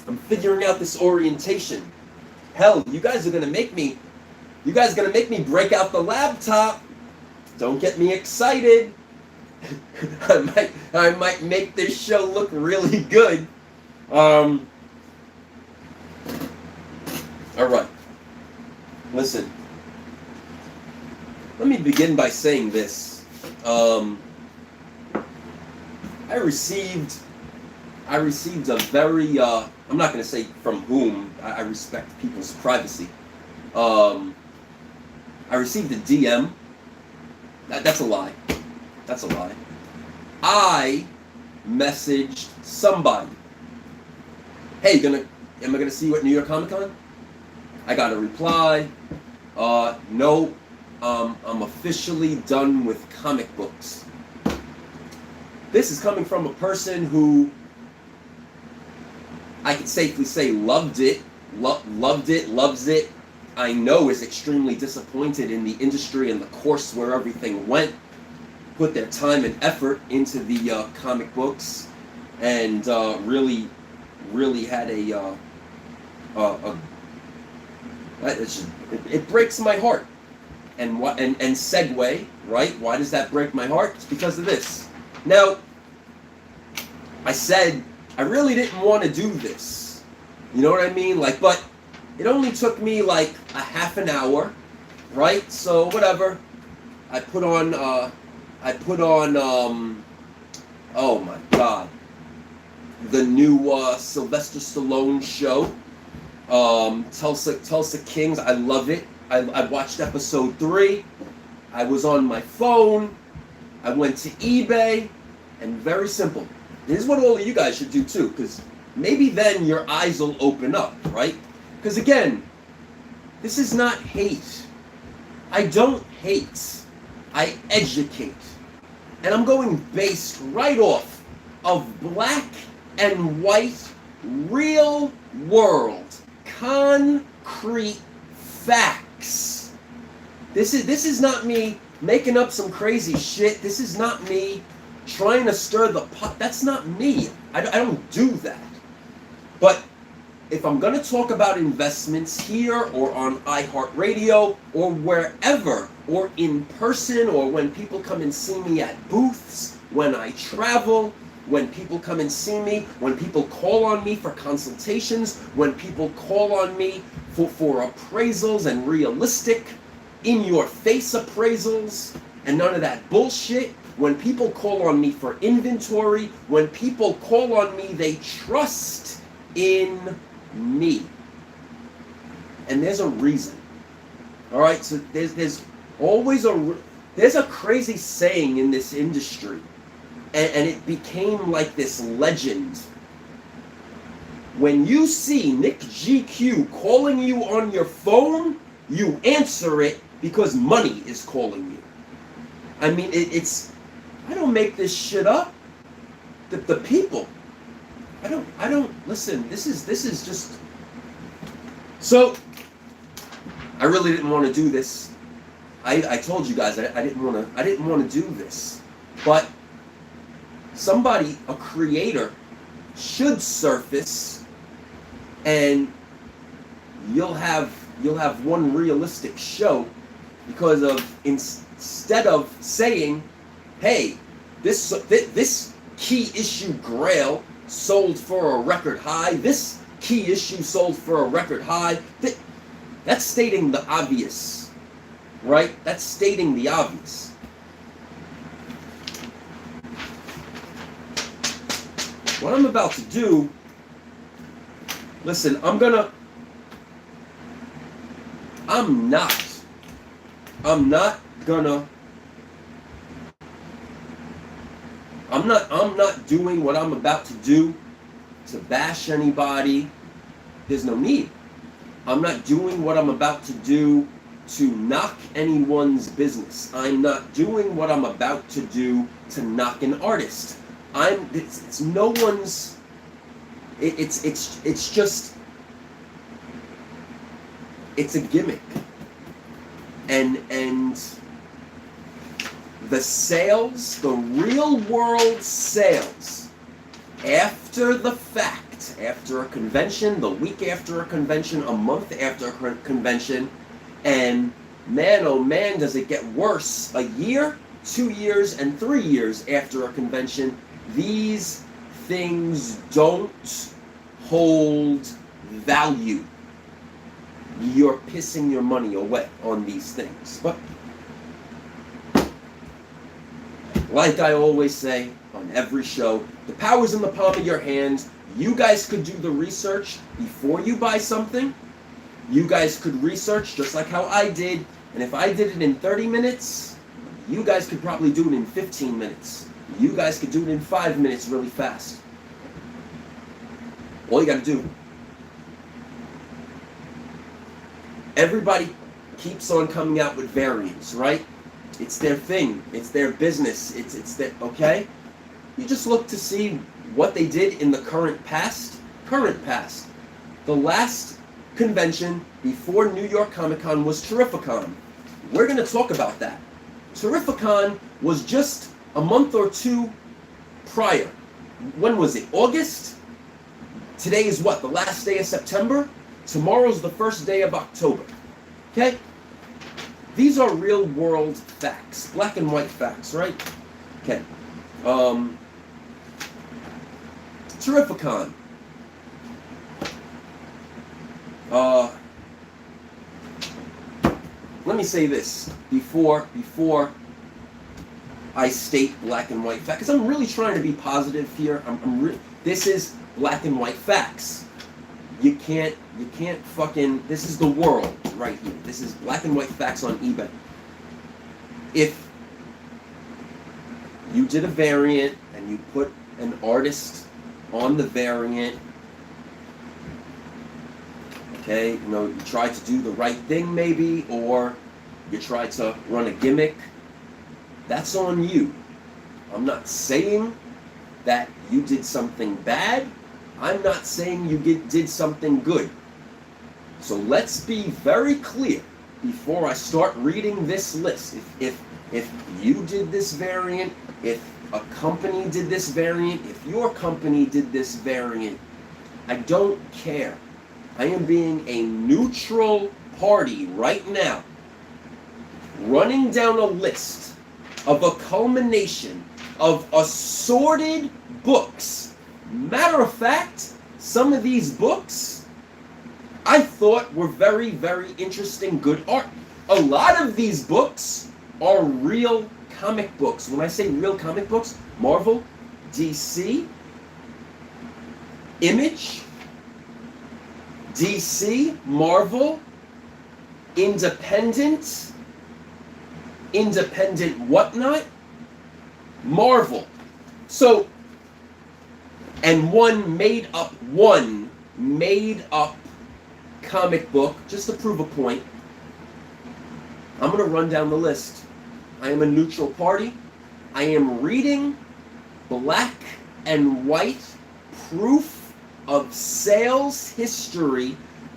I'm figuring out this orientation. Hell, you guys are gonna make me break out the laptop. Don't get me excited. I might make this show look really good. All right. Listen. Let me begin by saying this. I received a very I'm not going to say from whom. I respect people's privacy. I received a DM. That's a lie. That's a lie. I messaged somebody. Hey, am I gonna see you at New York Comic Con? I got a reply. No, I'm officially done with comic books. This is coming from a person who I can safely say loves it. I know is extremely disappointed in the industry and the course where everything went. Put their time and effort into the comic books, and really had it breaks my heart. And segue, right? Why does that break my heart? It's because of this. Now, I said I really didn't want to do this. You know what I mean? Like, but it only took me like a half an hour, right? So whatever. I put on oh my God, the new Sylvester Stallone show, Tulsa Kings. I love it. I watched episode 3. I was on my phone. I went to eBay, and very simple. This is what all of you guys should do too, because maybe then your eyes will open up, right? Because again, this is not hate. I don't hate. I educate. And I'm going based right off of black and white, real world, concrete facts. This is not me making up some crazy shit. This is not me trying to stir the pot. That's not me. I don't do that. But if I'm going to talk about investments here or on iHeartRadio or wherever, or in person, or when people come and see me at booths, when I travel, when people come and see me, when people call on me for consultations, when people call on me for appraisals and realistic, in-your-face appraisals, and none of that bullshit, when people call on me for inventory, when people call on me, they trust in me. And there's a reason. All right, so there's always there's a crazy saying in this industry, and it became like this legend. When you see Nick GQ calling you on your phone, you answer it because money is calling you. I mean, it's I don't make this shit up. The people. I don't listen. This is just. So I really didn't want to do this. I told you guys I didn't want to do this. But somebody, a creator, should surface, and you'll have one realistic show, because of instead of saying, hey, this key issue Grail sold for a record high, this key issue sold for a record high, that's stating the obvious, right? That's stating the obvious. What I'm about to do, listen, I'm not doing what I'm about to do to bash anybody. There's no need. I'm not doing what I'm about to do to knock anyone's business. I'm not doing what I'm about to do to knock an artist. It's no one's. It's just. It's a gimmick. And the sales, the real world sales, after the fact, months after a convention, the week after a convention, a month after a convention, and man, oh man, does it get worse. A year, 2 years, and 3 years after a convention, these things don't hold value. You're pissing your money away on these things. But like I always say on every show, the power's in the palm of your hand. You guys could do the research before you buy something. You guys could research just like how I did. And if I did it in 30 minutes, you guys could probably do it in 15 minutes. You guys could do it in 5 minutes really fast. All you got to do. Everybody keeps on coming out with variants, right? It's their thing. It's their business. It's their, okay? You just look to see what they did in the current past. Current past. The last convention before New York Comic Con was Terrificon. We're going to talk about that. Terrificon was just a month or two prior. When was it? August? Today is what? The last day of September? Tomorrow's the first day of October. Okay? These are real world facts. Black and white facts, right? Okay. Terrificon. Let me say this before I state black and white facts, because I'm really trying to be positive here. This is black and white facts. You can't fucking, this is the world right here. This is black and white facts on eBay. If you did a variant and you put an artist on the variant, okay, you know, you try to do the right thing maybe, or you try to run a gimmick, that's on you. I'm not saying that you did something bad. I'm not saying you did something good. So let's be very clear before I start reading this list. If you did this variant, if a company did this variant, if your company did this variant, I don't care. I am being a neutral party right now, running down a list of a culmination of assorted books. Matter of fact, some of these books I thought were very, very interesting, good art. A lot of these books are real comic books. When I say real comic books, Marvel, DC, Image, DC, Marvel, Independent whatnot, Marvel. So, and one made up comic book, just to prove a point. I'm going to run down the list. I am a neutral party. I am reading black and white proof of sales history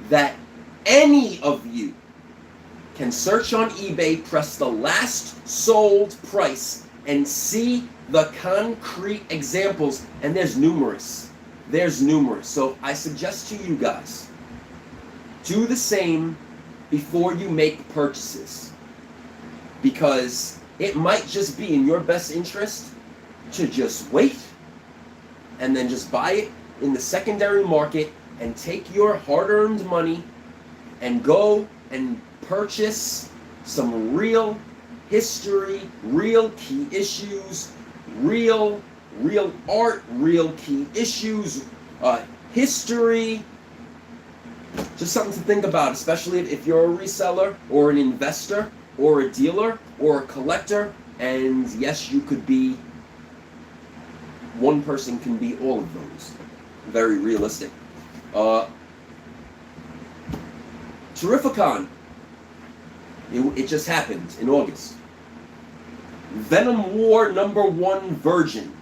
that any of you can search on eBay, press the last sold price, and see the concrete examples. And there's numerous. There's numerous. So I suggest to you guys, do the same before you make purchases. Because it might just be in your best interest to just wait and then just buy it in the secondary market and take your hard-earned money and go and purchase some real history, real key issues, real art, real key issues, history. Just something to think about, especially if you're a reseller or an investor or a dealer or a collector. And yes, you could be, one person can be all of those. Very realistic. Terrificon. It just happened in August. Venom War #1 Virgin.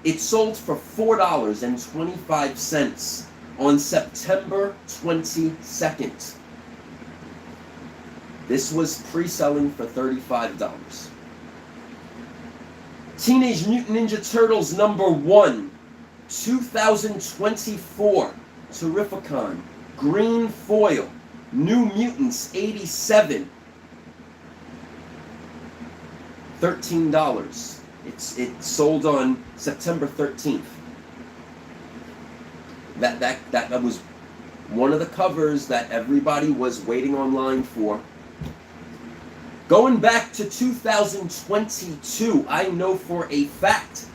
It sold for $4.25 on September 22nd. This was pre-selling for $35. Teenage Mutant Ninja Turtles #1 2024 Terrificon green foil New Mutants 87, $13. It sold on September 13th. That was one of the covers that everybody was waiting online for. Going back to 2022, I know for a fact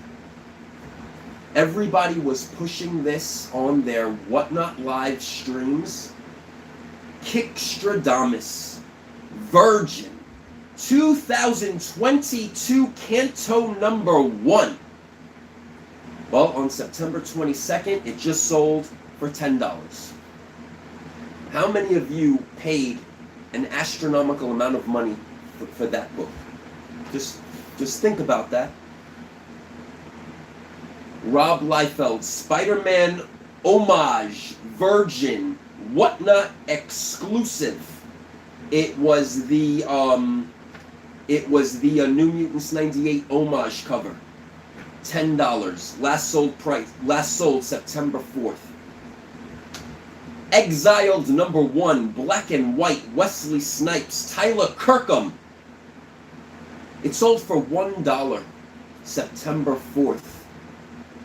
everybody was pushing this on their Whatnot live streams. Kickstradamus Virgin 2022 Canto number 1. Well, on September 22nd, it just sold for $10. How many of you paid an astronomical amount of money for that book? Just think about that. Rob Liefeld, Spider-Man Homage, Virgin, Whatnot exclusive. It was the New Mutants 98 Homage cover. $10. Last sold September 4th. Exiled number 1, Black and White, Wesley Snipes, Tyler Kirkham. It sold for $1 September 4th.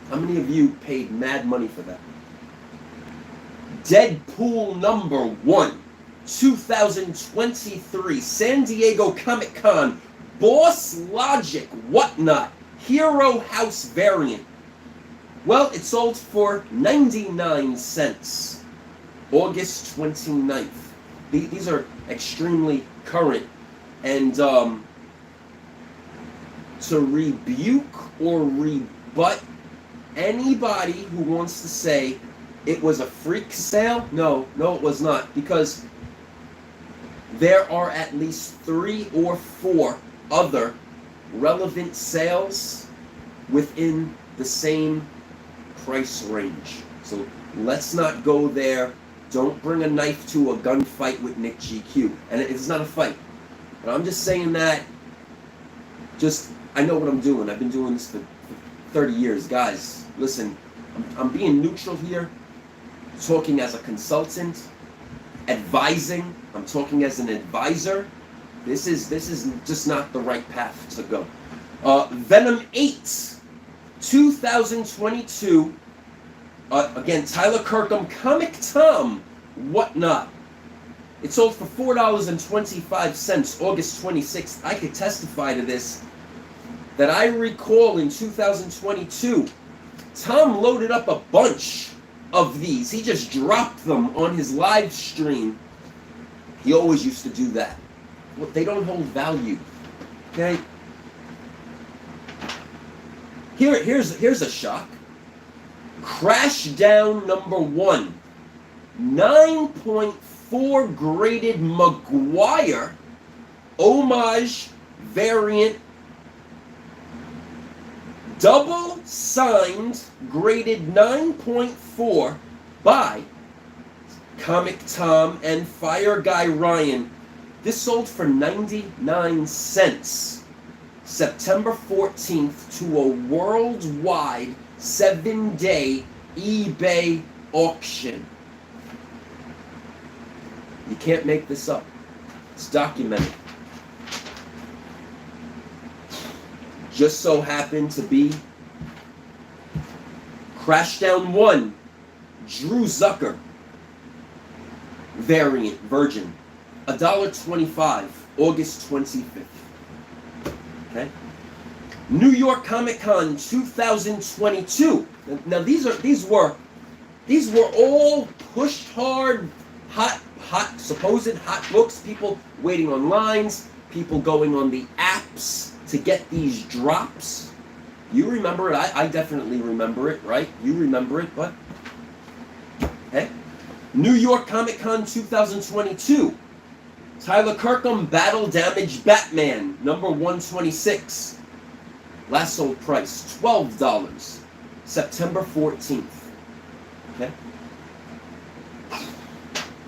How many of you paid mad money for that? Deadpool number 1, 2023, San Diego Comic-Con, Boss Logic, Whatnot, Hero House variant. Well, it sold for 99 cents, August 29th. These are extremely current. And to rebuke or rebut anybody who wants to say it was a freak sale, no, it was not, because there are at least 3 or 4 other relevant sales within the same price range. So let's not go there. Don't bring a knife to a gunfight with Nick GQ. And it's not a fight. But I'm just saying that, I know what I'm doing. I've been doing this for 30 years. Guys, listen, I'm being neutral here, talking as a consultant, advising. I'm talking as an advisor. This is just not the right path to go. Venom 8, 2022. Again, Tyler Kirkham, Comic Tom, Whatnot. It sold for $4.25, August 26th. I could testify to this, that I recall in 2022, Tom loaded up a bunch of these. He just dropped them on his live stream. He always used to do that. Well, they don't hold value. Okay? Here's a shock. Crash Down number 1. 9.4 graded Maguire Homage variant, double signed, graded 9.4 by Comic Tom and Fire Guy Ryan. This sold for 99 cents, September 14th, to a worldwide 7-day eBay auction. You can't make this up. It's documented. Just so happened to be Crashdown 1, Drew Zucker variant, Virgin, $1.25, August 25th. Okay. New York Comic Con 2022. Now these were all pushed hard, hot, supposed hot books. People waiting on lines, people going on the apps to get these drops. You remember it. I definitely remember it, right? You remember it, but hey. New York Comic Con 2022. Tyler Kirkham, Battle Damage Batman, number 126. Last sold price, $12, September 14th. Okay?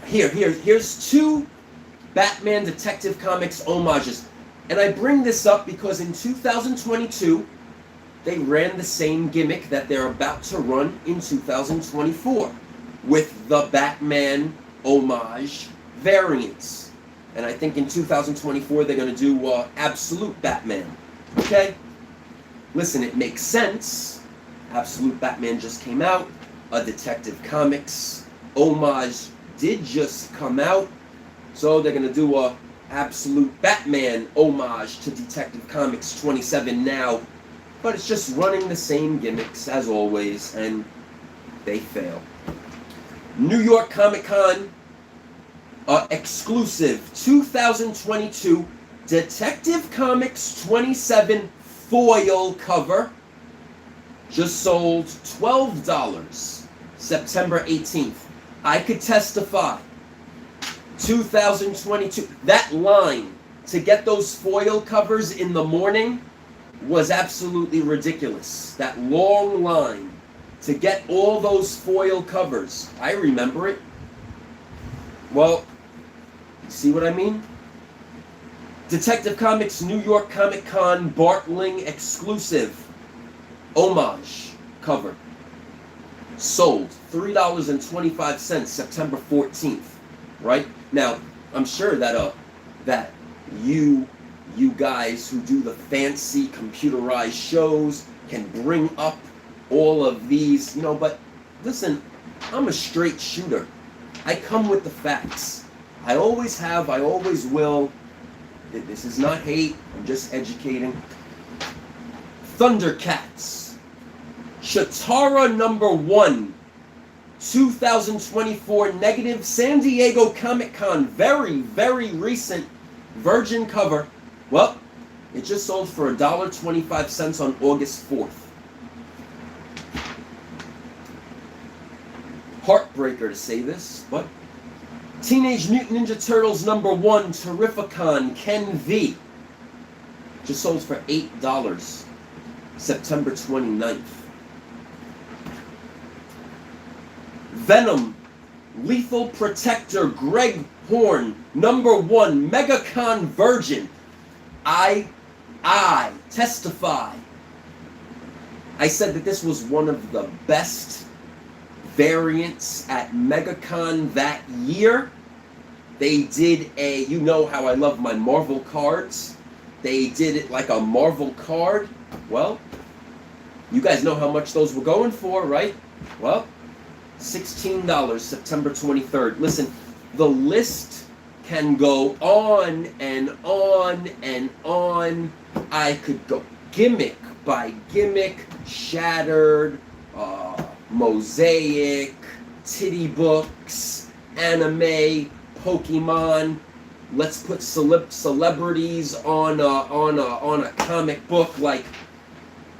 Here's 2 Batman Detective Comics homages. And I bring this up because in 2022, they ran the same gimmick that they're about to run in 2024 with the Batman homage variants. And I think in 2024 they're going to do Absolute Batman. Okay? Listen, it makes sense. Absolute Batman just came out. A Detective Comics homage did just come out. So they're going to do a Absolute Batman homage to Detective Comics 27 now. But it's just running the same gimmicks as always, and they fail. New York Comic Con exclusive 2022 Detective Comics 27 foil cover just sold $12 September 18th. I could testify 2022, that line to get those foil covers in the morning was absolutely ridiculous. That long line to get all those foil covers. I remember it. Well, you see what I mean? Detective Comics New York Comic Con Bartling exclusive homage cover. Sold $3.25 September 14th. Right? Now, I'm sure that that you guys who do the fancy computerized shows can bring up all of these, but listen, I'm a straight shooter. I come with the facts. I always have, I always will. This is not hate, I'm just educating. Thundercats. Shatara #1. 2024 negative San Diego Comic Con. Very, very recent virgin cover. Well, it just sold for $1.25 on August 4th. Heartbreaker to say this, but Teenage Mutant Ninja Turtles #1 Terrificon Ken V. Just sold for $8 September 29th. Venom Lethal Protector Greg Horn #1 MegaCon Virgin. I testify. I said that this was one of the best variants at MegaCon that year. They did a, you know how I love my Marvel cards. They did it like a Marvel card. Well, you guys know how much those were going for, right? Well, $16 September 23rd. Listen, the list can go on and on and on. I could go gimmick by gimmick, Shattered, Mosaic, Titty Books, anime, Pokemon. Let's put celebrities on a comic book like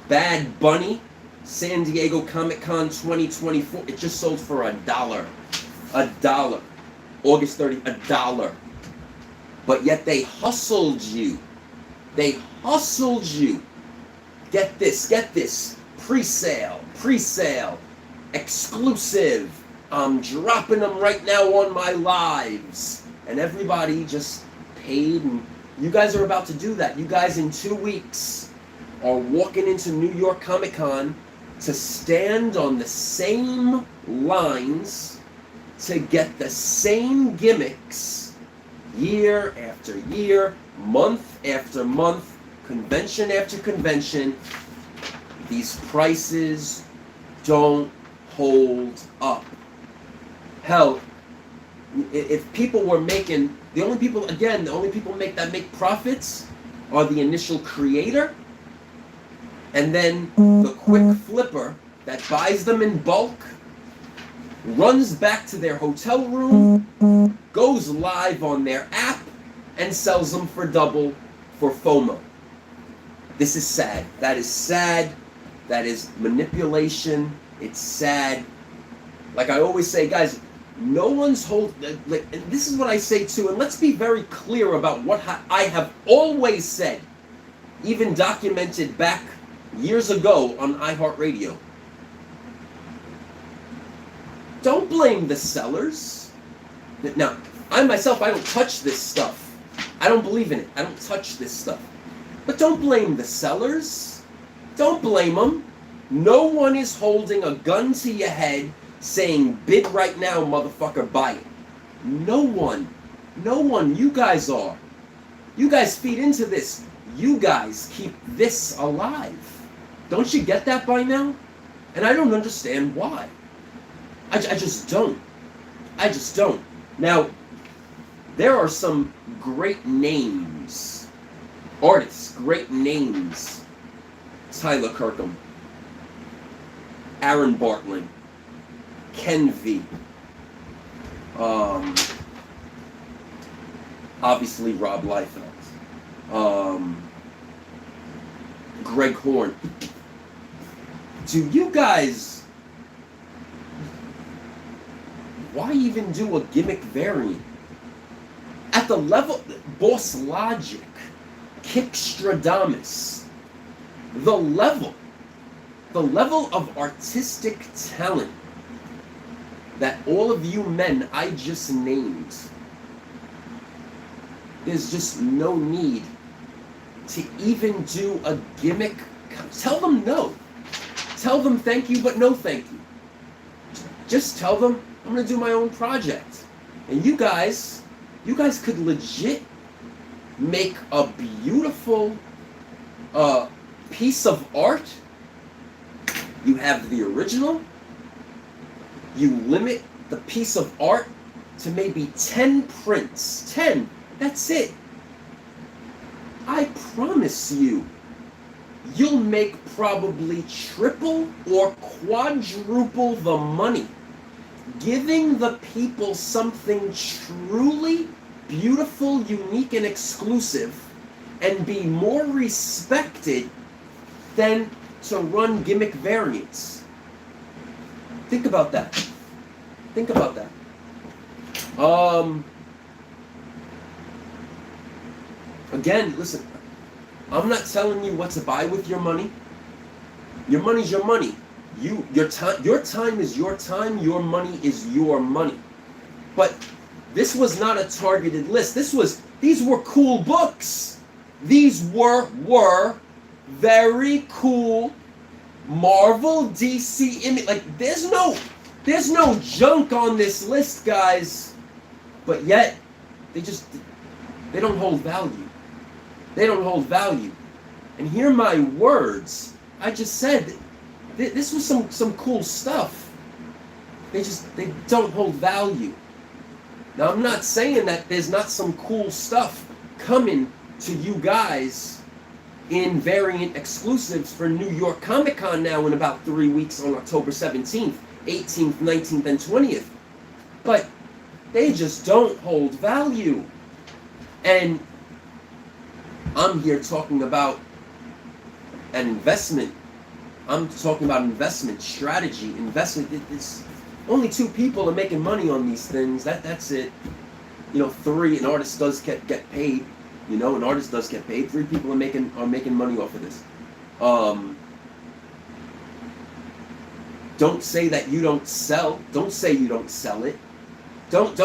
Bad Bunny. San Diego Comic Con 2024. It just sold for $1. $1. August 30th, $1. But yet they hustled you. They hustled you. Get this, get this. Pre-sale, exclusive. I'm dropping them right now on my lives. And everybody just paid, and you guys are about to do that. You guys in 2 weeks are walking into New York Comic Con to stand on the same lines to get the same gimmicks year after year, month after month, convention after convention. These prices don't hold up. Hell, if people were making, the only people make profits are the initial creator, and then the quick flipper that buys them in bulk, runs back to their hotel room, goes live on their app, and sells them for double for FOMO. This is sad. That is sad. That is manipulation. It's sad. Like I always say, guys, no one's and this is what I say too, and let's be very clear about what I have always said, even documented back years ago on iHeartRadio. Don't blame the sellers. Now, I myself, I don't touch this stuff. I don't believe in it. I don't touch this stuff. But don't blame the sellers. Don't blame them. No one is holding a gun to your head saying, bid right now, motherfucker, buy it. No one. No one. You guys are. You guys feed into this. You guys keep this alive. Don't you get that by now? And I don't understand why. I just don't. I just don't. Now, there are some great names. Artists, great names. Tyler Kirkham. Aaron Bartling. Ken V. Obviously Rob Liefeld. Greg Horn. Do you guys... Why even do a gimmick variant? At the level... Boss Logic. Kickstradamus. The level of artistic talent that all of you men I just named, there's just no need to even do a gimmick. Tell them no. Tell them thank you, but no thank you. Just tell them I'm gonna do my own project. And you guys could legit make a beautiful piece of art. You have the original. You limit the piece of art to maybe 10 prints. 10. That's it. I promise you, you'll make probably triple or quadruple the money giving the people something truly beautiful, unique, and exclusive, and be more respected than to run gimmick variants. Think about that. Think about that. Again, listen, I'm not telling you what to buy with your money. Your money's your money. Your time is your time. Your money is your money. But this was not a targeted list. These were cool books. These were very cool Marvel, DC image. Like there's no junk on this list, guys. But yet they don't hold value. They don't hold value. And hear my words. I just said this was some cool stuff. They don't hold value. Now I'm not saying that there's not some cool stuff coming to you guys in variant exclusives for New York Comic Con now in about 3 weeks on October 17th, 18th, 19th, and 20th. But they just don't hold value. And I'm here talking about an investment. I'm talking about investment strategy. Investment. It's only 2 people are making money on these things. That's it. 3. An artist does get paid. An artist does get paid. 3 people are making money off of this. Don't say that you don't sell. Don't say you don't sell it. Don't.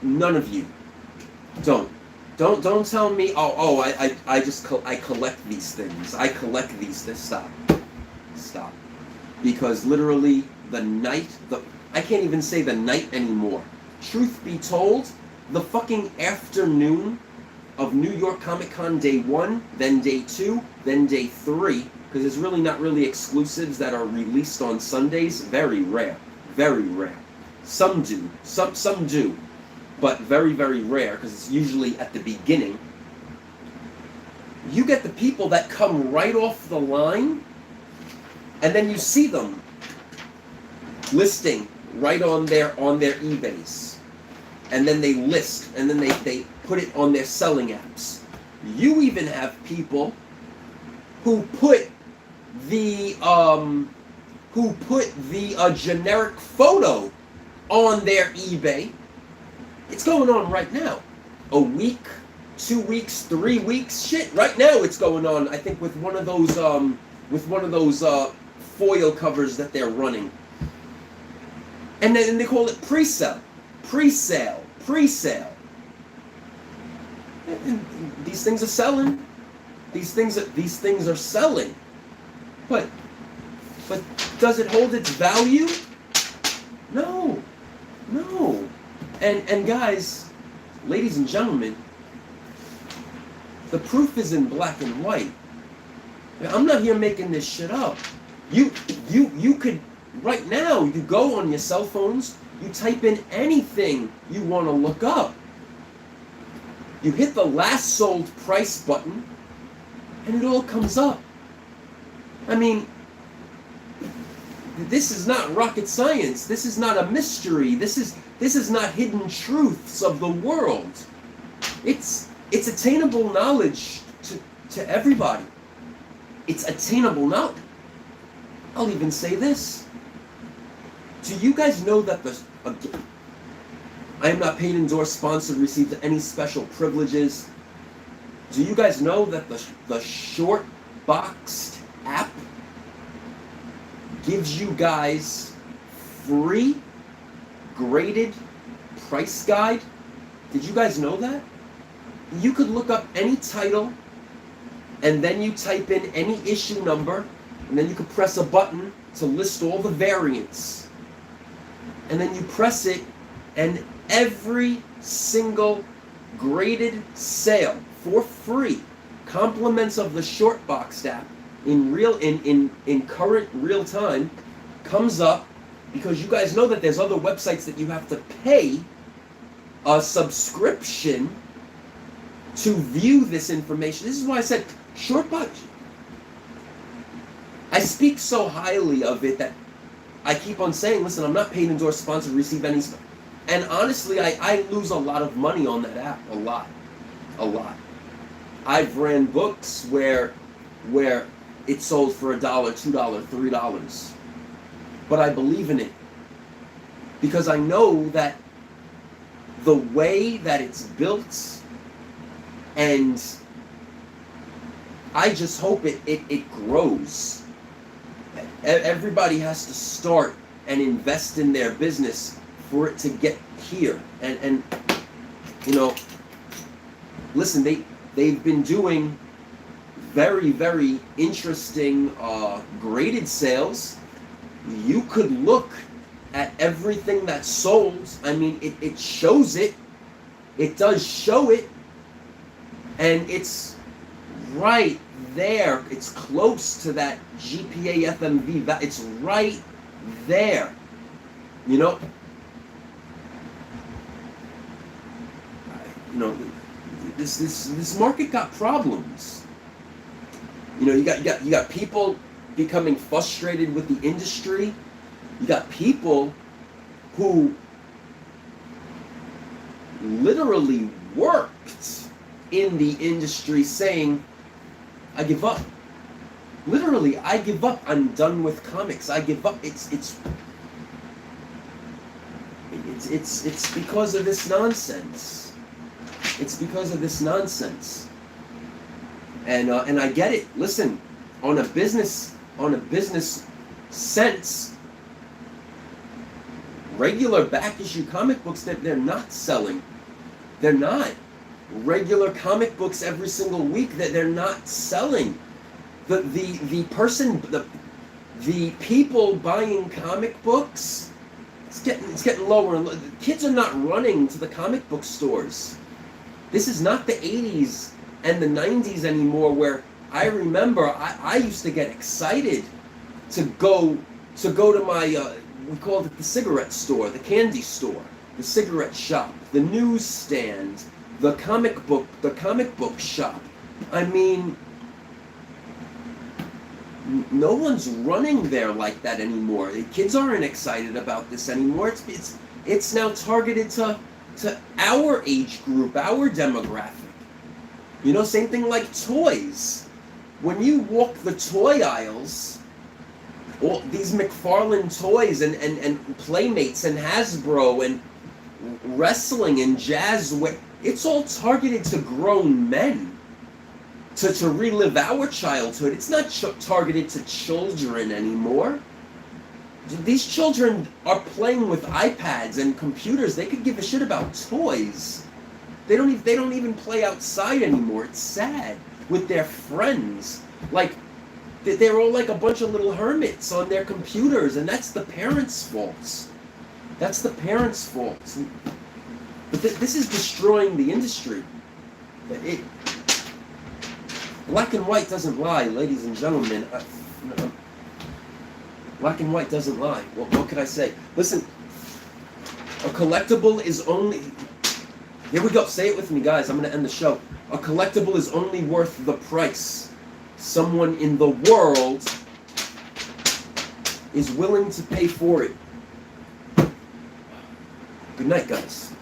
None of you. Don't tell me. I collect these things. I collect these things. Stop. Because literally I can't even say the night anymore. Truth be told, the fucking afternoon of New York Comic Con day 1, then day 2, then day 3, because there's really not really exclusives that are released on Sundays. Very rare. Very rare. Some do. Some do. But very, very rare, because it's usually at the beginning. You get the people that come right off the line, and then you see them listing right on their eBays. And then they list, and then they put it on their selling apps. You even have people who put the generic photo on their eBay. It's going on right now. A week, 2 weeks, 3 weeks. Shit, right now it's going on. I think with one of those foil covers that they're running. And then they call it pre-sale. Pre-sale. And these things are selling. These things are selling. But does it hold its value? No. No. And guys, ladies and gentlemen, the proof is in black and white. I'm not here making this shit up. You could right now, you go on your cell phones, you type in anything you want to look up. You hit the last sold price button, and it all comes up. I mean, this is not rocket science. This is not a mystery. This is not hidden truths of the world. It's attainable knowledge to everybody. It's attainable knowledge. I'll even say this. Do you guys know that I am not paid, endorsed, sponsored, received any special privileges? Do you guys know that the short boxed app gives you guys free graded price guide? Did you guys know that? You could look up any title, and then you type in any issue number, and then you could press a button to list all the variants. And then you press it, and every single graded sale for free, compliments of the short boxed app in current real time, comes up, because you guys know that there's other websites that you have to pay a subscription to view this information. This is why I said short box. I speak so highly of it that I keep on saying, listen, I'm not paid, endorsed, sponsored, receive any. And honestly, I lose a lot of money on that app. A lot. I've ran books where it sold for $1, $2, $3. But I believe in it. Because I know that the way that it's built, and I just hope it grows. Everybody has to start and invest in their business for it to get here. And you know, listen, they've been doing very, very interesting graded sales. You could look at everything that's sold. I mean, it shows it. It does show it. And it's right there. It's close to that GPA FMV. It's right there. You know, this market got problems. You know, you got people becoming frustrated with the industry. You got people who literally worked in the industry saying, I give up. Literally, I give up. I'm done with comics. I give up. It's because of this nonsense. It's because of this nonsense. And I get it. Listen, on a business sense, regular back issue comic books that they're not selling. They're not. Regular comic books every single week that they're not selling. The people buying comic books, it's getting lower and lower. Kids are not running to the comic book stores. This is not the 80s and the 90s anymore, where I remember I used to get excited to go to my we called it the cigarette store, the candy store, the cigarette shop, the newsstand, the comic book shop. I mean, no one's running there like that anymore. The kids aren't excited about this anymore. It's now targeted to our age group, our demographic. You know, same thing like toys. When you walk the toy aisles, all these McFarlane toys and Playmates and Hasbro and wrestling and jazz, it's all targeted to grown men, to relive our childhood. It's not targeted to children anymore. These children are playing with iPads and computers. They could give a shit about toys. They don't even play outside anymore. It's sad. with their friends. Like, they're all like a bunch of little hermits on their computers, and that's the parents' fault. That's the parents' fault. But this is destroying the industry. Black and white doesn't lie, ladies and gentlemen. Black and white doesn't lie. What could I say? Listen, a collectible is only... Here we go. Say it with me, guys. I'm going to end the show. A collectible is only worth the price someone in the world is willing to pay for it. Good night, guys.